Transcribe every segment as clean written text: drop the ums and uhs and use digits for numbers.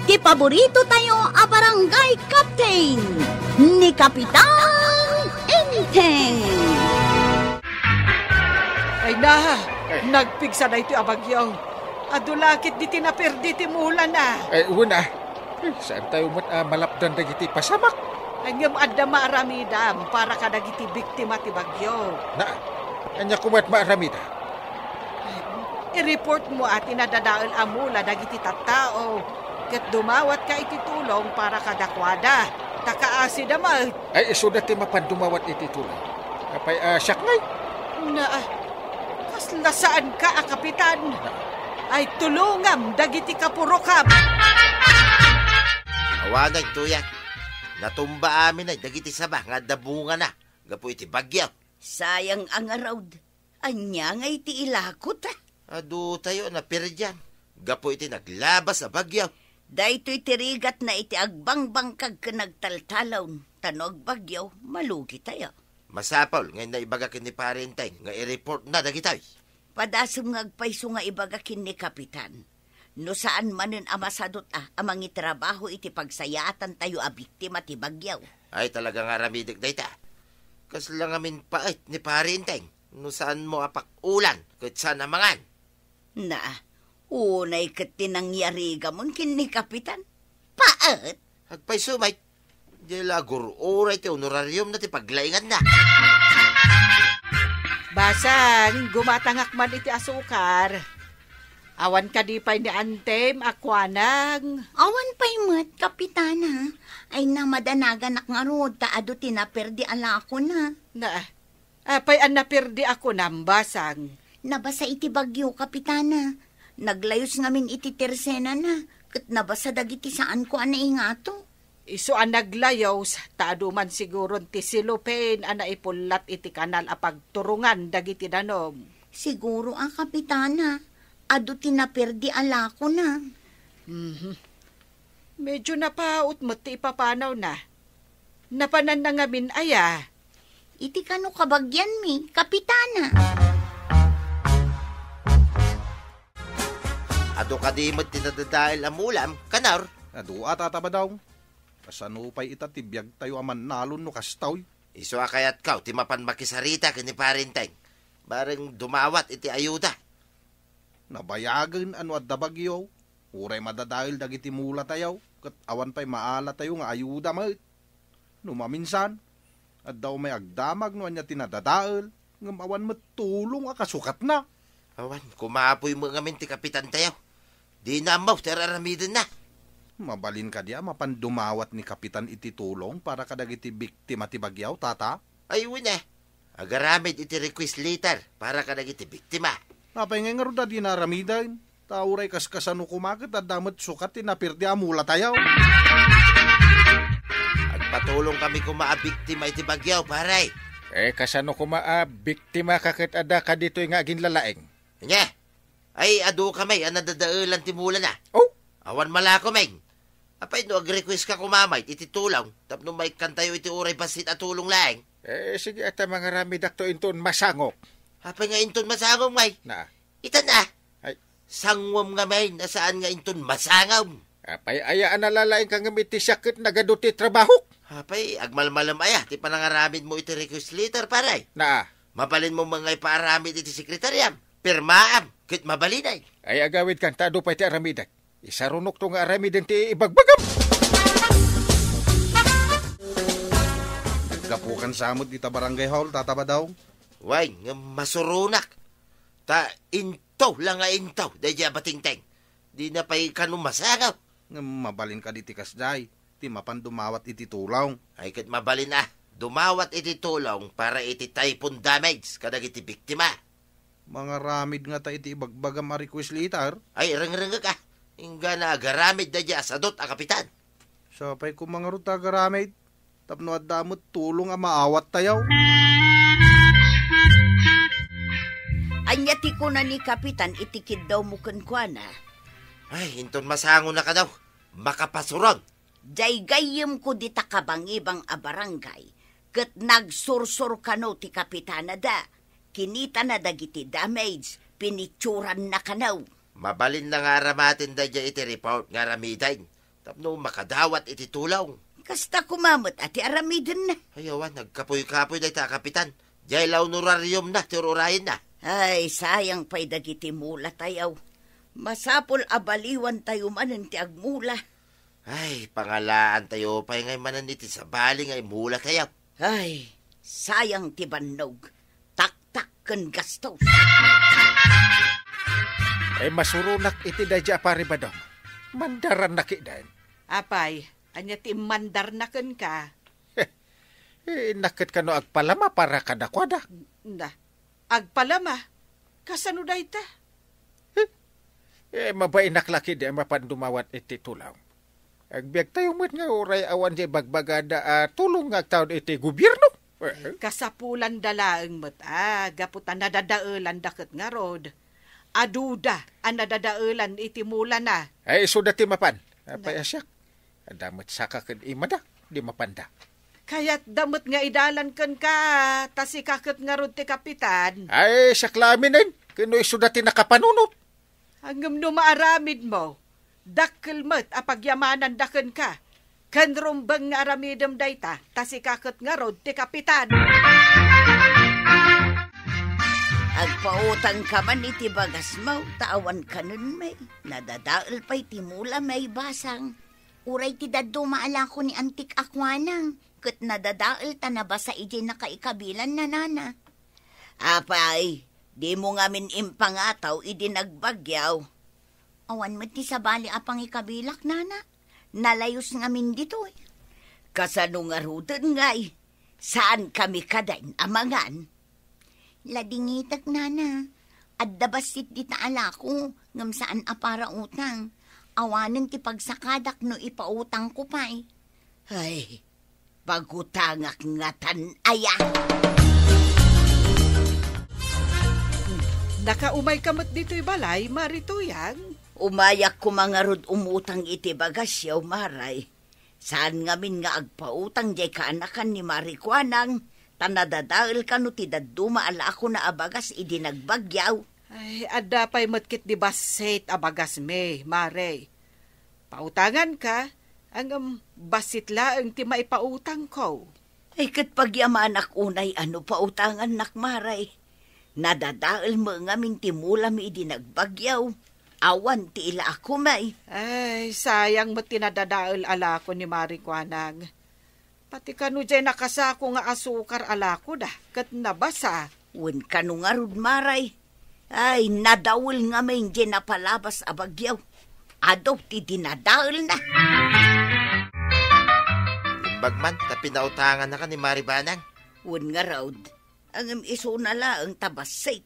ti paborito tayo a barangay captain ni Kapitan Enteng. Ay na, nagpigsa na ito abagyaw. Adulakit di tinaperdi ti mula na. Ay, una. Saan tayo malapdan na giti pasamak? Ang adda maaramidam para ka nagiti biktima ti bagyo. Na, anya kumat maaramida. I-report mo at inadadaal amula dagiti tattao. Kat dumawat ka iti tulong para kadakwada. Takaasi damay. Ay, iso na ti mapandumawat iti tulong. Kapay asyak ngay. Na, kasla saan ka, kapitan? Ay tulungam dagiti kapurokam. Awanay tuyak. Natumba amin ay dagiti sabah nga dabunga na. Gapo iti bagyaw. Sayang ang araw. Anya nga iti ilakot. Adu tayo na pirdyan. Gapo iti naglabas sa bagyaw. Dahito iti rigat na iti agbangbang kag nagtaltalon. Tanog bagyaw, malugi tayo. Masapol, ngayon na ibagakin ni Parenteng. Nga i-report na dagitay. Padasong ngagpayso nga ibagakin ni Kapitan. No saan manen amasadot amang itrabaho iti pagsayatan tayo a biktima ti bagyaw. Ay talaga nga ramidik na ita. Kas lang amin pait ni Parenteng. No saan mo apak ulan, kat saan amangan. Na, unay kat tinangyari gamon kin ni Kapitan. Paat? Hagpay sumay. Di lagur oray ti honorarium na ti paglaingan na. Basang, gumatangak man iti asukar. Awan ka di pa'y ni Antem, akwanang. Awan pa'y mat, Kapitana. Ay namadanagan nga rod, taado tinaperdi ala ako na. Na, apay an napirdi ako nambasang. Nabasa iti bagyo, Kapitana. Naglayos ngamin iti tersena na. Kat nabasa dagiti saan ko anay nga to. Iso ang naglayos, taado man siguro ti silupen ang naipulat iti kanal a pagturungan dagiti danom. Siguro ang Kapitana. Ado tinaperdi ala ko na. Medyo napaut mo ti ipapanaw na. Napanan na ngamin aya. Iti kano kabagyan mi, Kapitana. Ado ka di mo tinadadail amulam, kanar. Adu atataba daw. Kasano pa'y itatibiyag tayo aman nalon no kastaw. Iso akayat kaw, ti mapan makisarita kini Parenteng. Bareng dumawat iti ayuda. Nabayagan ano at dabagyo. Uray madadahil dagiti mula tayo. Kat awan pa'y maala tayo nga ayuda mo. Numaminsan. At daw may agdamag no anya tinadadail. Ngam awan matulong akasukat na. Awan, kumapoy mo ngamin ti Kapitan tayo. Di na mo, teraramidin na. Mabalin ka diya, mapandumawat ni Kapitan iti tulong para kadagiti biktima ti bagyaw, tata? Ayun na. Agaramid iti request letter para kadagiti biktima. Napay nga nga di naramidan. Tauray kaskasano kumakit at damat sukat tinapirdi amula tayo. Agpatulong kami kumaabiktima iti bagyaw, paray. Kasano biktima kakit ada ka dito nga aging lalaeng? Nya, ay adu kamay, nadadaalan ti mula na. Oh? Awan malako, meng. Apay no, ag-request ka kumamay, iti tulong. Tapno may kantayo iti uray pasit at tulong laeng. Sige at mga rami dakto inton masangok. Apay nga inton masangom, may. Na? Ita na. Ay. Sangwam nga, may, nasaan nga inton masangom. Apay ayaan nalalaing kang iti sakit nagaduti trabaho. Apay, agmalmalam aya, ti panangaramid mo iti request letter, paray. Na? Mabalin mo mga iparamid iti sekretaryam. Pirmaam, kit mabalinay. Ay agawid kan, tado pa iti aramidak. Isarunok to nga aramid ti ibagbagam. Gapukan samot ita barangay hall, tataba daw. Way, nga masurunak. Ta intaw lang nga intaw, dahil batingteng. Di na pa'y kanong masagaw. Nga mabalin ka di tikas day, ti mapan dumawat iti tulaw. Ay kat mabalin dumawat iti tulong para iti typhoon damage kadag iti biktima. Mga ramid nga ta iti ibagbagam a request letter. Ay, reng-reng ka. Ingga na agaramid na dya asadot a Kapitan. Sapay ko mga ruta agaramid, tapno at damot tulong a maawat tayaw. Anyati ko na ni Kapitan itikid daw mo kunkwana. Ay, hinton masango na ka daw. Makapasuron. Jay gayem ko di takabangibang a barangay. Kat nagsursur kano ti Kapitana da. Kinita na dagiti damage. Pinitsuran na kanaw. Mabalin na nga ramatin da dya iti report nga ramidain. Tapno makadawat iti tulong. Kasta kumamot ati aramidin na. Ayawan, nagkapoy-kapoy day ta, kapitan. Jay launuraryom na, tirurayin na. Ay, sayang pa'y dagiti mula tayaw. Masapol abaliwan tayo manan ti agmula. Ay, pangalaan tayo pa'y ngay manan iti sa bali ngay mula tayo. Ay, sayang ti bannog. Tak-tak ken gastos. Ay masurunak iti dadya paribadong. Mandaran na kidan. Apay, anya ti mandar na ken ka. Nakit ka no agpalama para kadakwada. Na, agpalama. Kasano day ta? Mabay naklaki di mapandumawat iti tulaw. Agbiag tayo mo't nga oray awan di bagbagada tulong nga taon iti gobyerno. Kasapulan dalaeng mat, gaputan nadadaelan daket nga rod. Aduda, ang nadadaelan iti mula na. Ay, so dati mapan. Apay asyak. Adamot saka ken imada, di mapanda. Kaya't damot nga idalan ken ka, tasi kaket nga rod ti kapitan. Ay, saklamin kano iso dati nakapanunot. Hanggang numaaramid mo, dakkel mat apagyamanan daken ka. Kan rumbang nga aramidem dayta, tasi kaket nga rod ti kapitan. Agpautang ka man iti bagas mo, tawan ka nun may. Nadadaal pa'y timula may basang. Uray ti daddo maala ko ni Antik Akwanang. Kat nadadaal ta na ba sa iji nakaikabilan na nana? Apay, di mo ngamin impangataw, idi nagbagyaw. Awan mo ti sabali apang ikabilak nana. Nalayos ngamin dito eh. Kasano nga rudan ngay, saan kami kadain amangan? Ladingitak nana. Adda basit di taala ko, ngam saan apara utang. Awanan ti pagsakadak no ipautang ko pa eh. Ay, pagutangak nga tanaya. Nakaumay kamat dito'y balay, marituyang. Umayak ko mga rod umutang iti bagasyaw, maray. Saan ngamin nga agpautang jay kaanakan ni Marikwanang, tanadadaal ka no ti daduma ala ako na abagas idi nagbagyaw. Ay, adda pa'y matkit di basit abagas me, mare. Pautangan ka, ang basit laang ti maipautang ko. Ay kat pagyamanak unay ano pautangan nak maray. Nadadaal mo ngamin ti mula mi idi nagbagyaw. Awan ti ila ako may. Ay, sayang mo tinadadaal ala ko ni Marikwanang. Pati kanu dyan nakasako nga asukar ala ko dah, kat nabasa. Wen kanu nga rud maray. Ay, nadawul nga may dyan napalabas abagyaw. Ado ti dinadaal na. Imbagman, tapinautangan na ka ni Maribanang. Wen nga raud, ang iso na laang tabasay.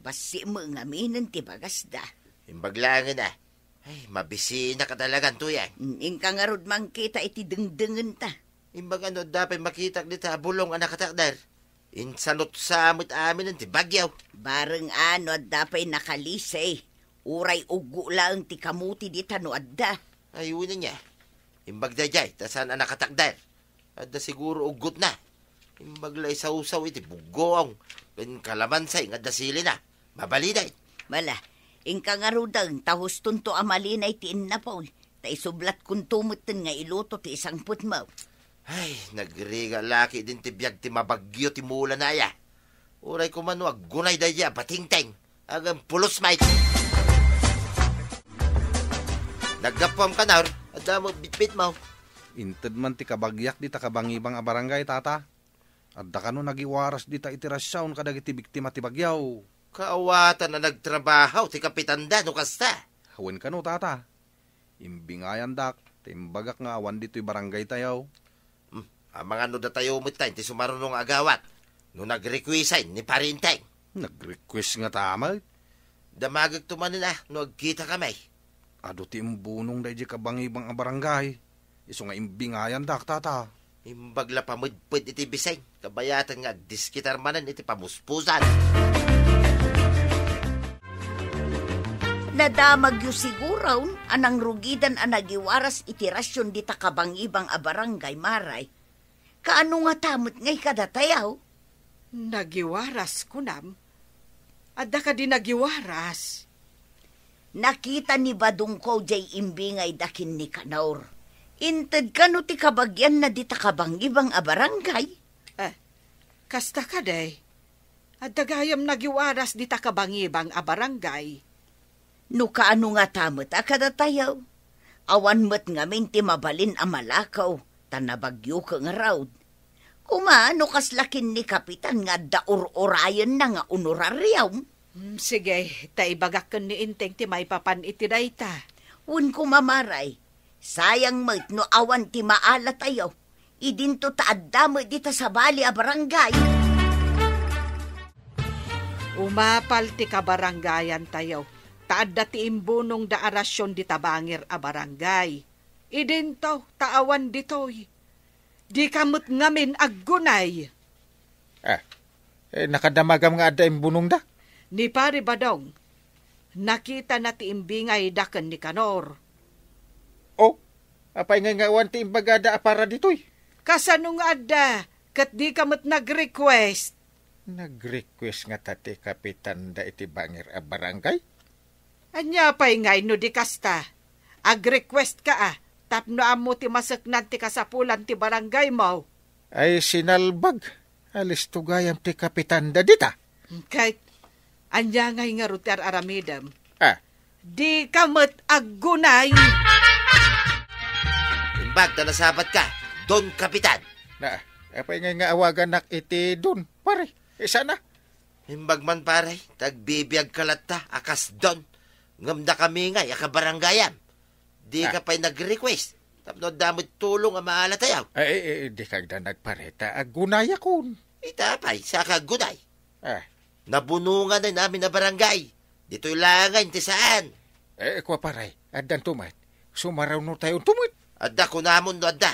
Basi mo nga minan ti bagas da. Imbaglangan na. Ay, mabisi na ka talagang tuyan. Ingka nga rod mang kita iti dengdengen ta. Imbag ano, dapat makita dita bulong anak katakdar. Insanot sa amit amin ng tibagyaw. Bareng ano at dapay nakalisay. Uray ugo lang ti kamuti dita no adda. Ayun na niya. Imbag da jay, tasan anak katakdar. Adda siguro ugot na. Imbag lay sausaw iti bugong. Ben kalamansay nga dasili na. Mabalinay. Mala. Ingka nga rudang, tahos tunto amalinay tiin na po. Ta isublat kung tumutin nga iluto ti isang putmaw. Ay, nagriga laki din ti biyag ti mabagyo ti mula na ya. Uray ko man wag gunay daya, batingteng. Agang pulos may. Naggapam ka na, adda mo bitbit mo. Inted man ti kabagyak di ta kabangibang a barangay, tata. Adda ka no nagiwaras di ta itirasyaon kadag iti biktima ti bagyaw. Kaawatan na nagtrabaho ti kapitan da, no kasta. Hawen ka no, tata. Imbingayan dak, timbagak nga awan dito'y barangay tayaw. Ang mga no da tayo umitain, ti sumarunong agawat. No nag-requisay ni parinteng. Nag-request nga tama. Damagag tumanin no agkita kami. Ado ti imbunong da di kabangibang a barangay. Iso nga imbingayan dak, tata. Imbagla pamudpud iti bisay. Kabayatan nga diskitar manan iti pamuspusan. Nadamag yu siguraw, anang rugidan anagiwaras iti rasyon di takabangibang a barangay maray. Kaano nga tamot ngay kadatayaw? Nagiwaras ko nam. Adda ka di nagiwaras. Nakita ni Badungko jay imbingay dakin ni Kanaur. Inted ka no ti kabagyan na di takabangibang a barangay. Kasta ka day. At dagayam nagiwaras di takabangibang a barangay. No kaano nga tamot akadatayaw. Awan met ngamin ti mabalin a malakaw. Tanabagyo ka nga raud. Kumano kaslakin ni kapitan nga daur-orayan na nga honoraryaw. Sige, taibagak ka ni Inteng ti may papan iti dayta. Un kumamaray. Sayang met no awan ti maala tayo. Idinto taaddamo dita sa bali a barangay. Umapal ti kabarangayan tayo. Taadda ti imbunong da arasyon di tabangir a barangay. Idinto taawan ditoy. Di kamot ngamin aggunay. Nakadamagam nga ada imbunong da. Ni pari badong. Nakita na ti imbingay daken ni Kanor. Apay nga awan ti imbagada para ditoy. Kasano nga adda, kat di kamot nag-request. Nag-request nga tati kapitan da iti bangir a barangay? Anya pa'y ngay no di kasta. Ag-request ka tapno amo ti masaknan ti kasapulan ti barangay mo. Ay sinalbag. Alis tugayam ti kapitan da dita. Kahit anya ngay nga ruter aramidam. Di kamot aggunay. Imbag na nasabat ka, Don Kapitan. Apay nga awagan nak iti dun, pare. Isa na. Imbag man pare, tagbibiyag kalata, akas Don. Ngamda kami nga, yakabarangayam. Di ka pa'y nag-request. Tapno damot tulong ang maala tayaw. Di kagda nagpareta, agunay akon. Itapay, sa kagunay. Nabunungan na namin na barangay. Dito'y langan, ti saan? Kwa paray, adan tumat. Sumaraw no tayo tumit. Adda ko namon no adda.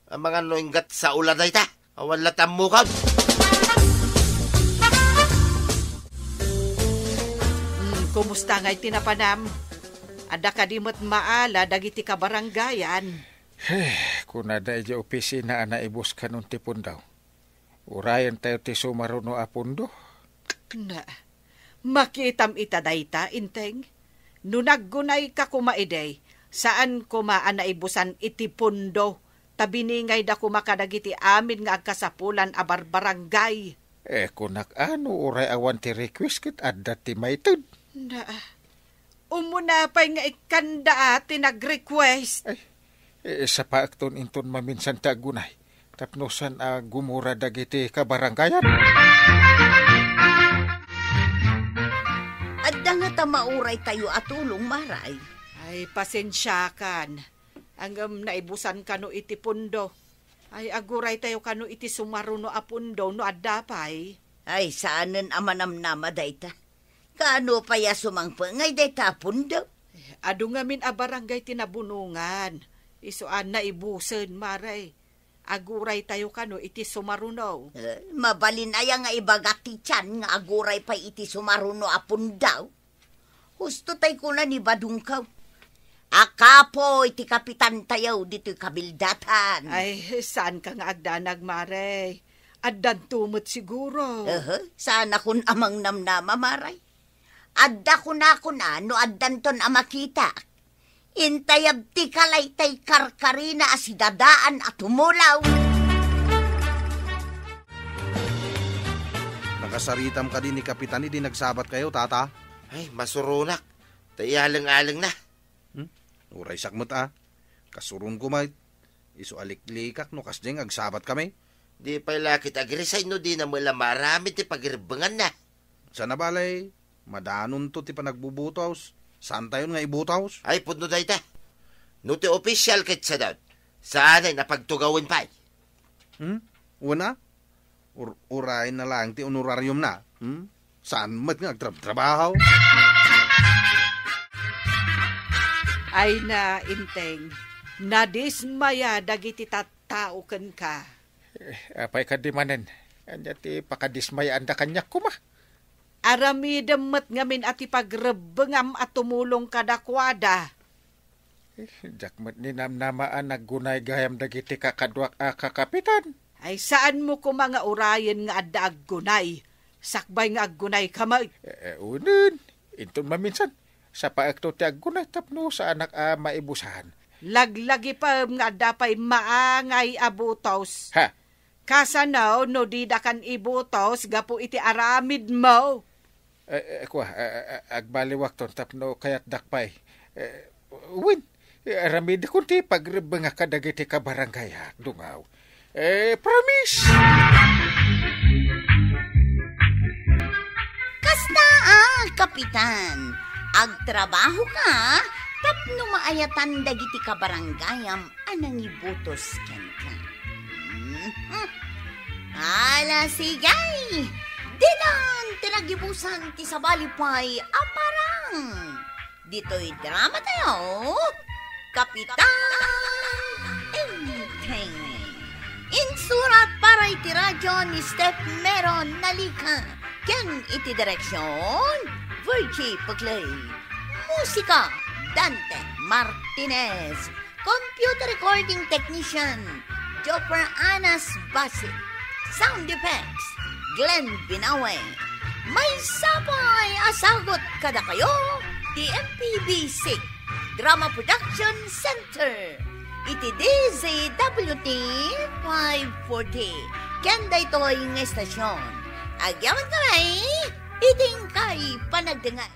Ang mga loinggat sa ulan na ita. Awan latam mukab. Kumusta nga'y tinapanam? Adda ka dimot maala dagiti kabarangayan. Kuna da ija opisina ana ibus kanun tipon daw. Urayan tayo ti sumaraw no apundo. Makitam ita dayta, Inteng. No naggunay ka kumaiday, saan kumaan na ibusan iti pundo, tabiningay da kumakadagiti amin nga agkasapulan a barbarangay. Kunak ano uray awan ti request kit adda ti maytod. Umunapay nga ikanda ti nag-request. Sa paakton inton maminsan tagunay, tapnosan gumura dagiti kabarangayan. Adda nga tamauray tayo atulong maray. Ay, pasensyakan. Ang naibusan ka no iti pundo. Ay, aguray tayo ka no iti sumaruno a pundo no addapay. Ay, saanen amanamnama dayta. Kaano pa ya sumangpangay dayta pundo? Adu ngamin a barangay tinabunungan. Isuan na ibusen, maray. Aguray tayo ka no iti sumaruno. Mabalin aya nga ibagati tiyan nga aguray pa iti sumaruno a pundaw. Husto tay ko na ni badungkaw. Akapo iti kapitan tayaw dito kabildatan. Ay, saan ka nga agdanag, maray? Addan tumot siguro. Saan akon amang namnama, maray? Adda ko na no addan ton amakita. Intayab ti kalaytay karkarina asidadaan at umulaw. Nakasaritam ka din ni kapitan, di nagsabat kayo, tata? Ay, masurunak. Tayalang-alang na. Uray sakmot Kasurun ko may. Isu aliklikak no kasdeng agsabat kami. Di pa lakit agresay no di na mula marami ti pagirbangan na. Sa nabalay, madanon to ti panagbubutaws. Saan tayo nga ibutaws? Ay, pudno da ita. No ti official kit sa daw. Saan ay napagtugawin pa? Una? Uray na lang ti honorarium na. Saan mat nga agtrabaho? Ay na, Inteng, nadismaya dagiti tattao ken ka. Apay kadimanen, anya ti pakadismayaan da kanyak kuma. Aramidem met ngamin ati pagrebengam at tumulong kadakwada. Jakmet ni namnamaan naggunay gayam dagiti kakadwak kakapitan. Ay saan mo ko mga urayan nga adda aggunay? Sakbay nga aggunay kamay. Unen, inton maminsan. Sa paakto ti aggunay tapno sa anak maibusahan. Laglagi pa nga dapay maangay abutos. Ha? Kasanaw no di da kan ibutos gapo iti aramid mo. Agbaliwak ton tapno kayat dakpay. Win, aramid kunti pagrebeng nga kadagiti ka barangay ha, dungaw. Promise! Kasta kapitan. Agtrabaho ka, tapno maayatan dagiti ka baranggayam anang ibutos ken ka. Ala sigay! Dinan tinagibusan ti sabalipay aparang. Dito'y drama tayo. Kapitan Enteng. Insurat para iti radyo ni Steph Meron Nalika. Ken iti direksyon Virgie Paglay. Musika Dante Martinez. Computer recording technician Jopper Anas Basit. Sound effects Glenn Binawe. May sapay asagot kada kayo di MPB6 Drama Production Center. Iti DZWT 540. Kenda ito'y ng estasyon. Agyaman kamay, iting kay panagdengay.